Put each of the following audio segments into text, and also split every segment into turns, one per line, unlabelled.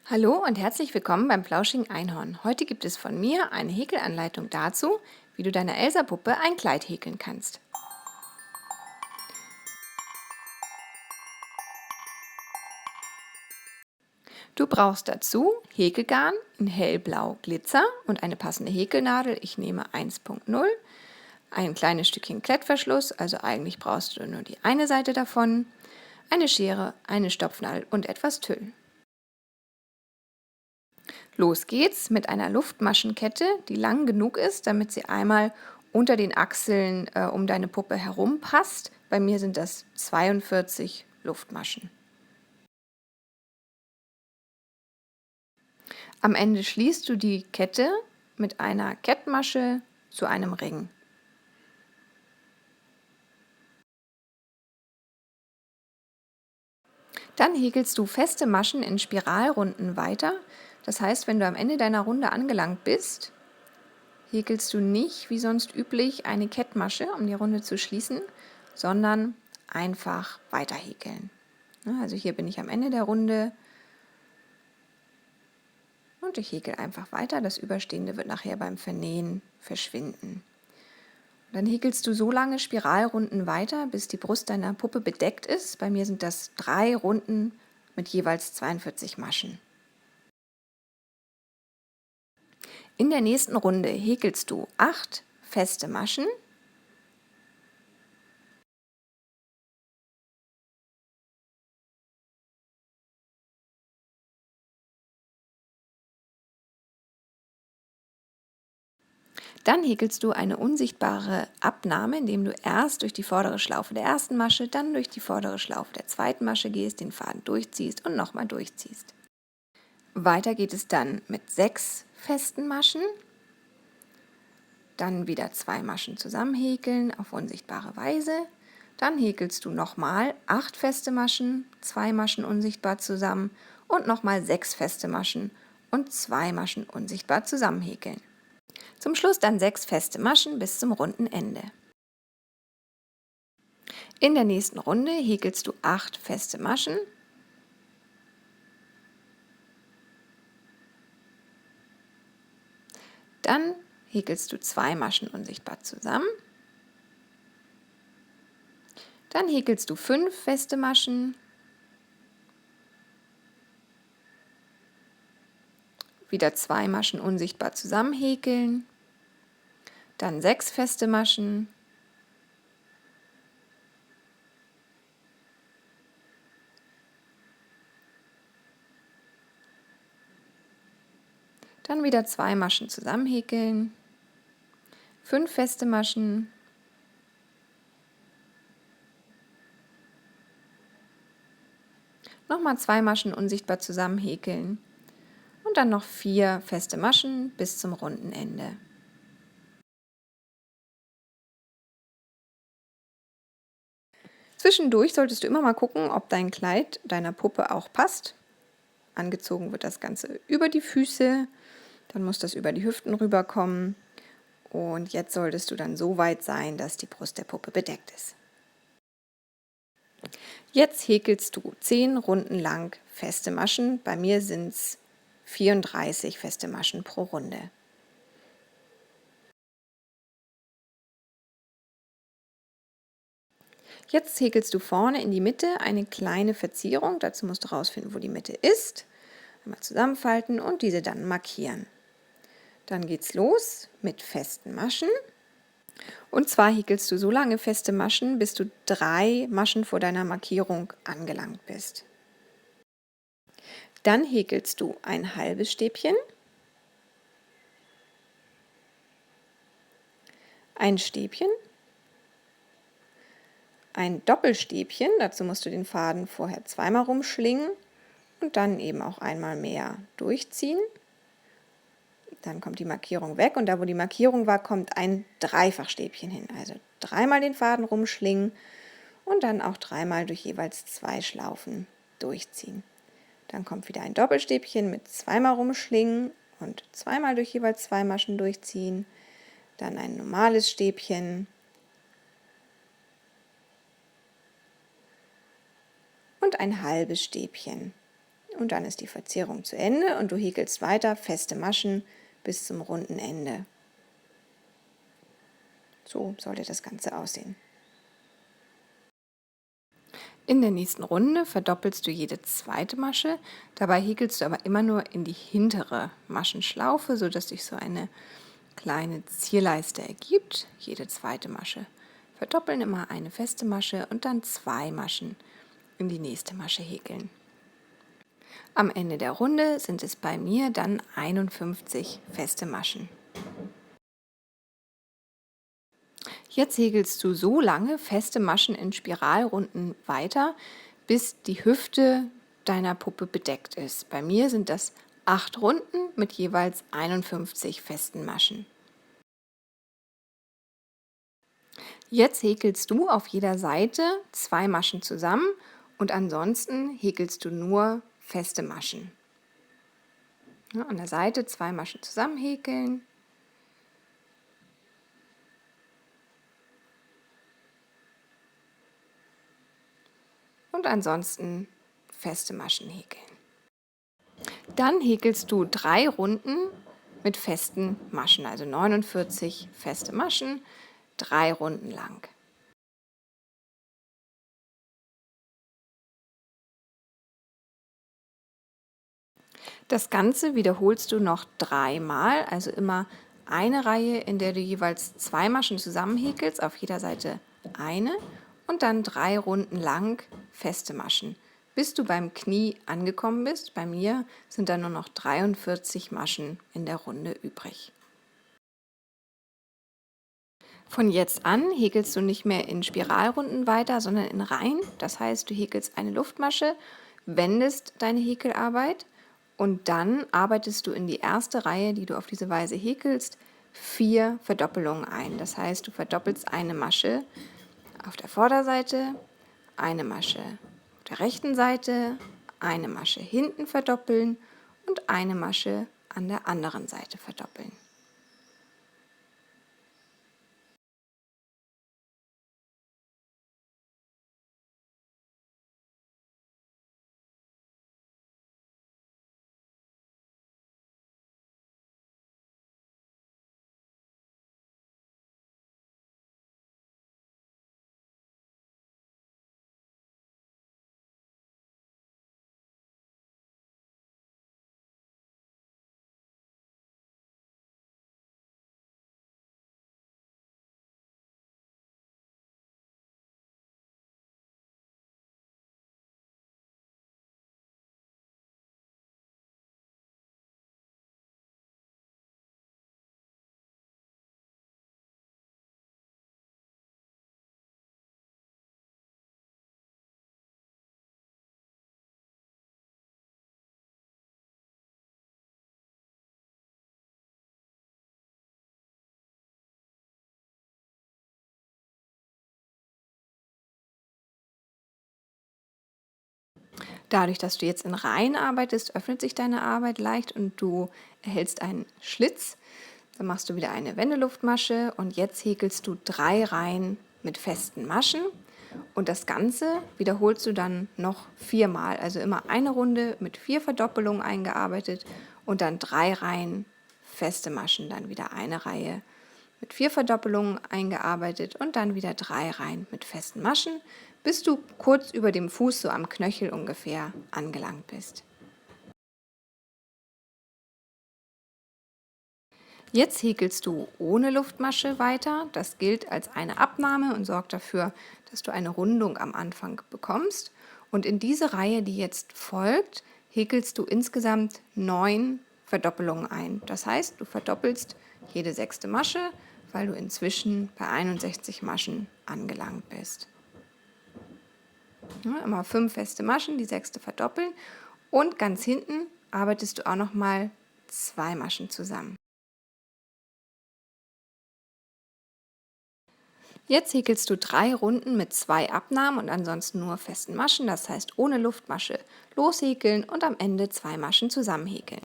Hallo und herzlich willkommen beim Plauschigen Einhorn. Heute gibt es von mir eine Häkelanleitung dazu, wie du deiner Elsa-Puppe ein Kleid häkeln kannst. Du brauchst dazu Häkelgarn in hellblau Glitzer und eine passende Häkelnadel. Ich nehme 1.0, ein kleines Stückchen Klettverschluss, also eigentlich brauchst du nur die eine Seite davon, eine Schere, eine Stopfnadel und etwas Tüll. Los geht's mit einer Luftmaschenkette, die lang genug ist, damit sie einmal unter den Achseln um deine Puppe herum passt. Bei mir sind das 42 Luftmaschen. Am Ende schließt du die Kette mit einer Kettmasche zu einem Ring. Dann häkelst du feste Maschen in Spiralrunden weiter. Das heißt, wenn du am Ende deiner Runde angelangt bist, häkelst du nicht wie sonst üblich eine Kettmasche, um die Runde zu schließen, sondern einfach weiter häkeln. Also hier bin ich am Ende der Runde und ich häkel einfach weiter. Das Überstehende wird nachher beim Vernähen verschwinden. Dann häkelst du so lange Spiralrunden weiter, bis die Brust deiner Puppe bedeckt ist. Bei mir sind das 3 Runden mit jeweils 42 Maschen. In der nächsten Runde häkelst du 8 feste Maschen. Dann häkelst du eine unsichtbare Abnahme, indem du erst durch die vordere Schlaufe der ersten Masche, dann durch die vordere Schlaufe der zweiten Masche gehst, den Faden durchziehst und nochmal durchziehst. Weiter geht es dann mit 6 festen Maschen. Dann wieder 2 Maschen zusammenhäkeln auf unsichtbare Weise. Dann häkelst du nochmal 8 feste Maschen, 2 Maschen unsichtbar zusammen und nochmal 6 feste Maschen und 2 Maschen unsichtbar zusammenhäkeln. Zum Schluss dann 6 feste Maschen bis zum runden Ende. In der nächsten Runde häkelst du 8 feste Maschen. Dann häkelst du 2 Maschen unsichtbar zusammen. Dann häkelst du 5 feste Maschen. Wieder 2 Maschen unsichtbar zusammenhäkeln. Dann 6 feste Maschen. Dann wieder 2 Maschen zusammenhäkeln. 5 feste Maschen. Nochmal 2 Maschen unsichtbar zusammenhäkeln. Und dann noch 4 feste Maschen bis zum runden Ende. Zwischendurch solltest du immer mal gucken, ob dein Kleid deiner Puppe auch passt. Angezogen wird das Ganze über die Füße, dann muss das über die Hüften rüberkommen. Und jetzt solltest du dann so weit sein, dass die Brust der Puppe bedeckt ist. Jetzt häkelst du 10 Runden lang feste Maschen. Bei mir sind es 34 feste Maschen pro Runde. Jetzt häkelst du vorne in die Mitte eine kleine Verzierung. Dazu musst du herausfinden, wo die Mitte ist. Einmal zusammenfalten und diese dann markieren. Dann geht's los mit festen Maschen. Und zwar häkelst du so lange feste Maschen, bis du 3 Maschen vor deiner Markierung angelangt bist. Dann häkelst du ein halbes Stäbchen, ein Stäbchen, ein Doppelstäbchen, dazu musst du den Faden vorher zweimal rumschlingen und dann eben auch einmal mehr durchziehen. Dann kommt die Markierung weg und da, wo die Markierung war, kommt ein Dreifachstäbchen hin. Also 3-mal den Faden rumschlingen und dann auch 3-mal durch jeweils 2 Schlaufen durchziehen. Dann kommt wieder ein Doppelstäbchen mit 2-mal rumschlingen und 2-mal durch jeweils 2 Maschen durchziehen. Dann ein normales Stäbchen und ein halbes Stäbchen. Und dann ist die Verzierung zu Ende und du häkelst weiter feste Maschen bis zum runden Ende. So sollte das Ganze aussehen. In der nächsten Runde verdoppelst du jede zweite Masche, dabei häkelst du aber immer nur in die hintere Maschenschlaufe, sodass sich so eine kleine Zierleiste ergibt. Jede zweite Masche verdoppeln, immer eine feste Masche und dann 2 Maschen in die nächste Masche häkeln. Am Ende der Runde sind es bei mir dann 51 feste Maschen. Jetzt häkelst du so lange feste Maschen in Spiralrunden weiter, bis die Hüfte deiner Puppe bedeckt ist. Bei mir sind das 8 Runden mit jeweils 51 festen Maschen. Jetzt häkelst du auf jeder Seite 2 Maschen zusammen und ansonsten häkelst du nur feste Maschen. Ja, an der Seite 2 Maschen zusammen häkeln. Und ansonsten feste Maschen häkeln. Dann häkelst du 3 Runden mit festen Maschen, also 49 feste Maschen, 3 Runden lang. Das Ganze wiederholst du noch 3 Mal, also immer eine Reihe, in der du jeweils 2 Maschen zusammen häkelst, auf jeder Seite eine und dann 3 Runden lang feste Maschen, bis du beim Knie angekommen bist. Bei mir sind dann nur noch 43 Maschen in der Runde übrig. Von jetzt an häkelst du nicht mehr in Spiralrunden weiter, sondern in Reihen. Das heißt, du häkelst eine Luftmasche, wendest deine Häkelarbeit und dann arbeitest du in die erste Reihe, die du auf diese Weise häkelst, 4 Verdoppelungen ein. Das heißt, du verdoppelst eine Masche auf der Vorderseite, eine Masche auf der rechten Seite, eine Masche hinten verdoppeln und eine Masche an der anderen Seite verdoppeln. Dadurch, dass du jetzt in Reihen arbeitest, öffnet sich deine Arbeit leicht und du erhältst einen Schlitz. Dann machst du wieder eine Wendeluftmasche und jetzt häkelst du 3 Reihen mit festen Maschen und das Ganze wiederholst du dann noch 4 Mal. Also immer eine Runde mit 4 Verdoppelungen eingearbeitet und dann 3 Reihen feste Maschen, dann wieder eine Reihe mit 4 Verdoppelungen eingearbeitet und dann wieder 3 Reihen mit festen Maschen, bis du kurz über dem Fuß, so am Knöchel ungefähr, angelangt bist. Jetzt häkelst du ohne Luftmasche weiter. Das gilt als eine Abnahme und sorgt dafür, dass du eine Rundung am Anfang bekommst. Und in diese Reihe, die jetzt folgt, häkelst du insgesamt 9 Verdoppelungen ein. Das heißt, du verdoppelst jede 6. Masche, weil du inzwischen bei 61 Maschen angelangt bist. Ja, immer 5 feste Maschen, die 6. verdoppeln und ganz hinten arbeitest du auch noch mal 2 Maschen zusammen. Jetzt häkelst du 3 Runden mit 2 Abnahmen und ansonsten nur festen Maschen, das heißt ohne Luftmasche loshäkeln und am Ende 2 Maschen zusammenhäkeln.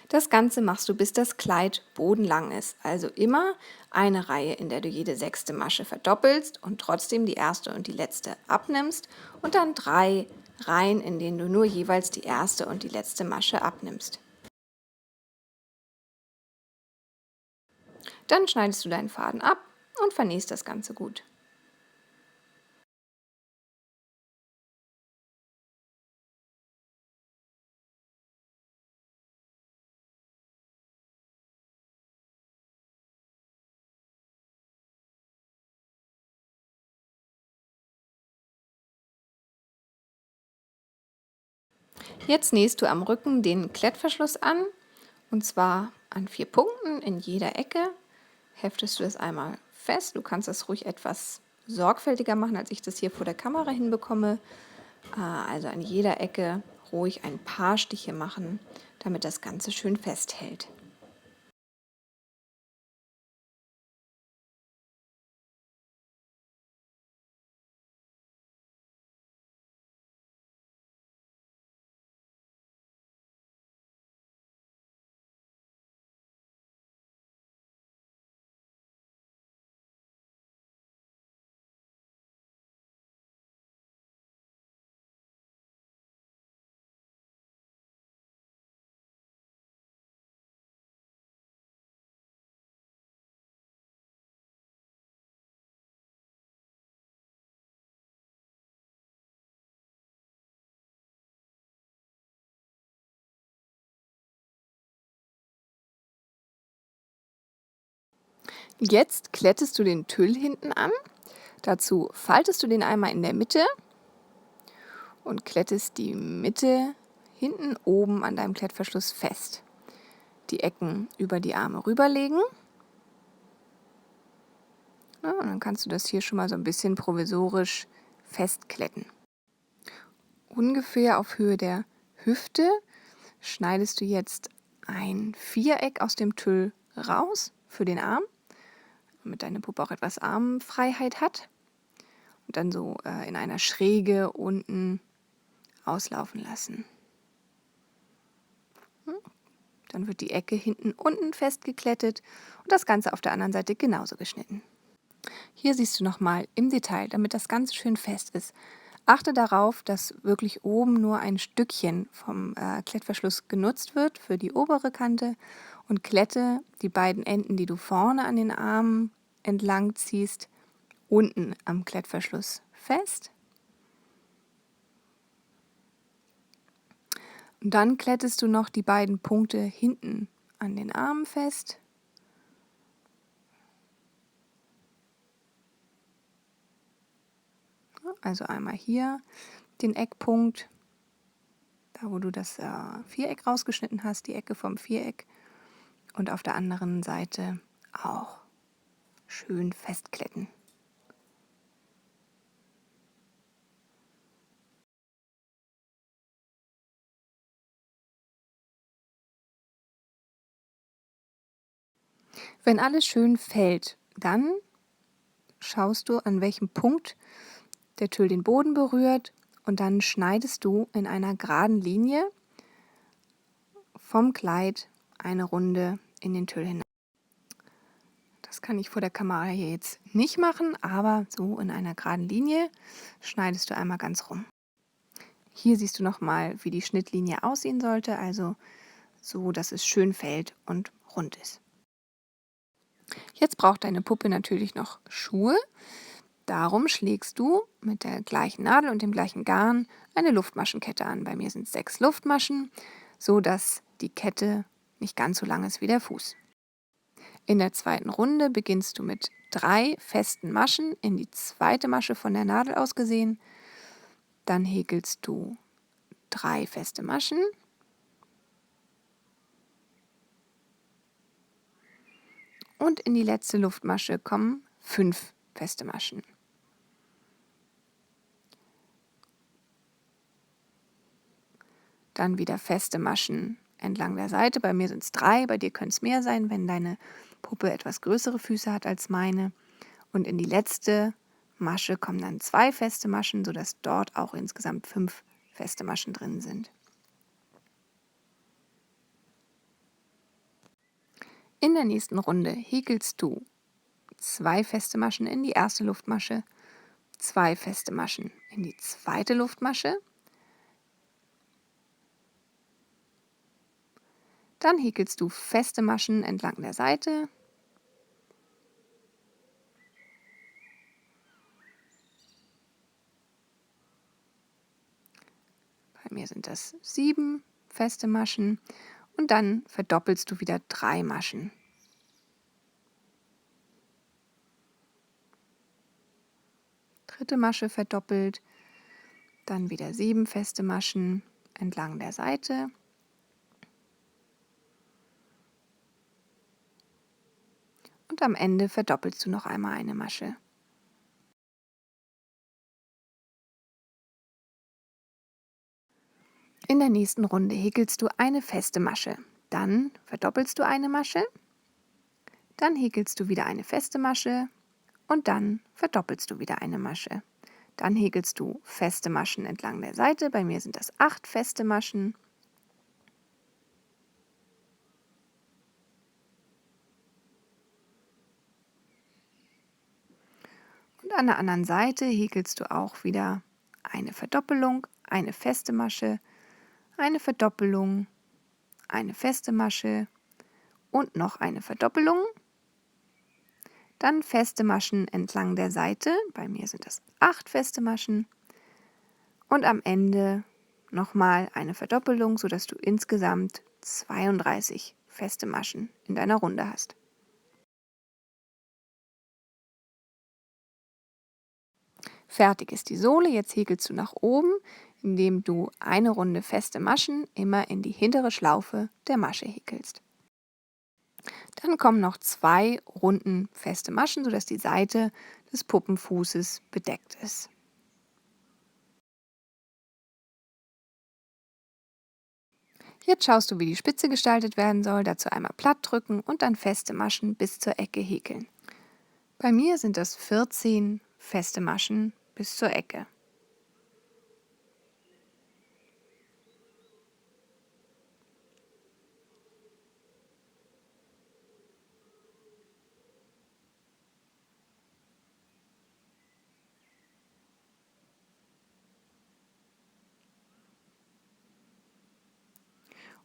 Das Ganze machst du, bis das Kleid bodenlang ist, also immer eine Reihe, in der du jede 6. Masche verdoppelst und trotzdem die erste und die letzte abnimmst und dann 3 Reihen, in denen du nur jeweils die erste und die letzte Masche abnimmst. Dann schneidest du deinen Faden ab und vernähst das Ganze gut. Jetzt nähst du am Rücken den Klettverschluss an, und zwar an 4 Punkten in jeder Ecke. Heftest du das einmal fest. Du kannst das ruhig etwas sorgfältiger machen, als ich das hier vor der Kamera hinbekomme. Also an jeder Ecke ruhig ein paar Stiche machen, damit das Ganze schön festhält. Jetzt klettest du den Tüll hinten an. Dazu faltest du den einmal in der Mitte und klettest die Mitte hinten oben an deinem Klettverschluss fest. Die Ecken über die Arme rüberlegen. Ja, und dann kannst du das hier schon mal so ein bisschen provisorisch festkletten. Ungefähr auf Höhe der Hüfte schneidest du jetzt ein Viereck aus dem Tüll raus für den Arm, damit deine Puppe auch etwas Armfreiheit hat. Und dann so in einer Schräge unten auslaufen lassen. Dann wird die Ecke hinten unten festgeklettet und das Ganze auf der anderen Seite genauso geschnitten. Hier siehst du nochmal im Detail, damit das Ganze schön fest ist. Achte darauf, dass wirklich oben nur ein Stückchen vom Klettverschluss genutzt wird für die obere Kante und klette die beiden Enden, die du vorne an den Armen entlang ziehst, unten am Klettverschluss fest. Und dann klettest du noch die beiden Punkte hinten an den Armen fest. Also einmal hier den Eckpunkt, da wo du das Viereck rausgeschnitten hast, die Ecke vom Viereck, und auf der anderen Seite auch schön festkletten. Wenn alles schön fällt, dann schaust du, an welchem Punkt der Tüll den Boden berührt, und dann schneidest du in einer geraden Linie vom Kleid eine Runde in den Tüll hinein. Das kann ich vor der Kamera hier jetzt nicht machen, aber so in einer geraden Linie schneidest du einmal ganz rum. Hier siehst du nochmal, wie die Schnittlinie aussehen sollte, also so, dass es schön fällt und rund ist. Jetzt braucht deine Puppe natürlich noch Schuhe. Darum schlägst du mit der gleichen Nadel und dem gleichen Garn eine Luftmaschenkette an. Bei mir sind es 6 Luftmaschen, so dass die Kette nicht ganz so lang ist wie der Fuß. In der zweiten Runde beginnst du mit 3 festen Maschen in die zweite Masche von der Nadel aus gesehen. Dann häkelst du 3 feste Maschen. Und in die letzte Luftmasche kommen 5 feste Maschen. Dann wieder feste Maschen entlang der Seite. Bei mir sind es 3, bei dir können es mehr sein, wenn deine Puppe etwas größere Füße hat als meine. Und in die letzte Masche kommen dann 2 feste Maschen, sodass dort auch insgesamt 5 feste Maschen drin sind. In der nächsten Runde häkelst du 2 feste Maschen in die erste Luftmasche, 2 feste Maschen in die zweite Luftmasche, Dann häkelst du feste Maschen entlang der Seite. Bei mir sind das 7 feste Maschen und dann verdoppelst du wieder 3 Maschen. Dritte Masche verdoppelt, dann wieder 7 feste Maschen entlang der Seite. Und am Ende verdoppelst du noch einmal eine Masche. In der nächsten Runde häkelst du eine feste Masche. Dann verdoppelst du eine Masche. Dann häkelst du wieder eine feste Masche und dann verdoppelst du wieder eine Masche. Dann häkelst du feste Maschen entlang der Seite. Bei mir sind das 8 feste Maschen. Und an der anderen Seite häkelst du auch wieder eine Verdoppelung, eine feste Masche, eine Verdoppelung, eine feste Masche und noch eine Verdoppelung. Dann feste Maschen entlang der Seite. Bei mir sind das 8 feste Maschen. Und am Ende nochmal eine Verdoppelung, sodass du insgesamt 32 feste Maschen in deiner Runde hast. Fertig ist die Sohle. Jetzt häkelst du nach oben, indem du eine Runde feste Maschen immer in die hintere Schlaufe der Masche häkelst. Dann kommen noch 2 Runden feste Maschen, sodass die Seite des Puppenfußes bedeckt ist. Jetzt schaust du, wie die Spitze gestaltet werden soll. Dazu einmal platt drücken und dann feste Maschen bis zur Ecke häkeln. Bei mir sind das 14 feste Maschen bis zur Ecke.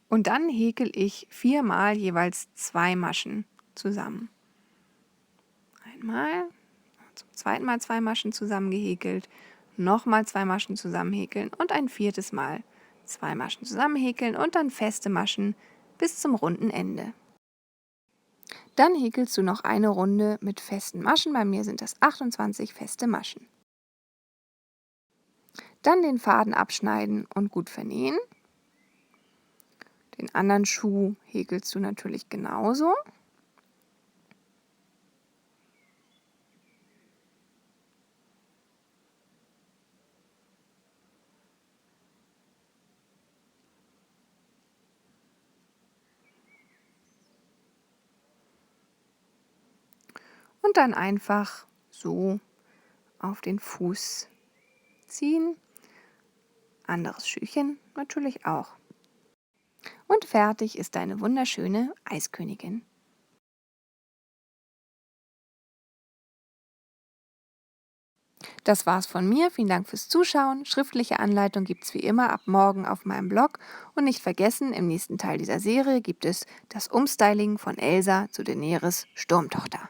Und dann häkel ich 4-mal jeweils 2 Maschen zusammen. Einmal, zum zweiten Mal 2 Maschen zusammen gehäkelt, nochmal 2 Maschen zusammen häkeln und ein 4. Mal 2 Maschen zusammen häkeln und dann feste Maschen bis zum runden Ende. Dann häkelst du noch eine Runde mit festen Maschen. Bei mir sind das 28 feste Maschen. Dann den Faden abschneiden und gut vernähen. Den anderen Schuh häkelst du natürlich genauso. Und dann einfach so auf den Fuß ziehen. Anderes Schüchen natürlich auch. Und fertig ist deine wunderschöne Eiskönigin. Das war's von mir. Vielen Dank fürs Zuschauen. Schriftliche Anleitung gibt es wie immer ab morgen auf meinem Blog. Und nicht vergessen, im nächsten Teil dieser Serie gibt es das Umstyling von Elsa zu Daenerys Sturmtochter.